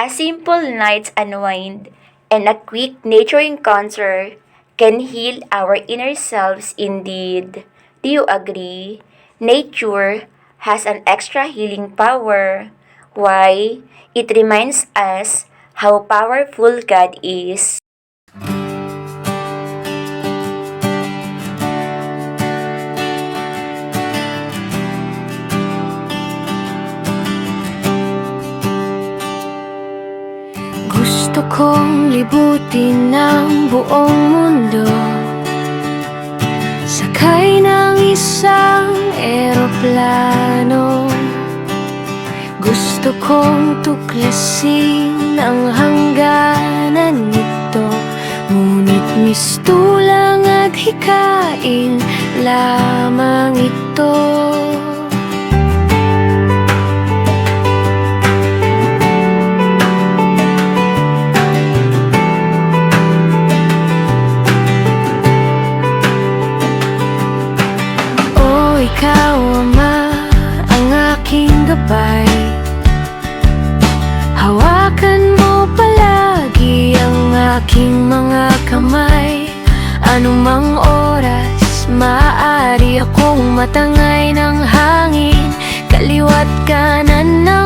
A simple night's unwind and a quick nature encounter can heal our inner selves indeed. Do you agree? Nature has an extra healing power. Why? It reminds us how powerful God is. Gusto kong libutin ang buong mundo, sakay ng isang eroplano. Gusto kong tuklasin ang hangganan nito, ngunit mistulang at hikain lamang ito. Ikaw, Ama, ang aking gabay. Hawakan mo palagi ang aking mga kamay. Anumang oras, maaari akong matangay ng hangin, kaliwa't kanan na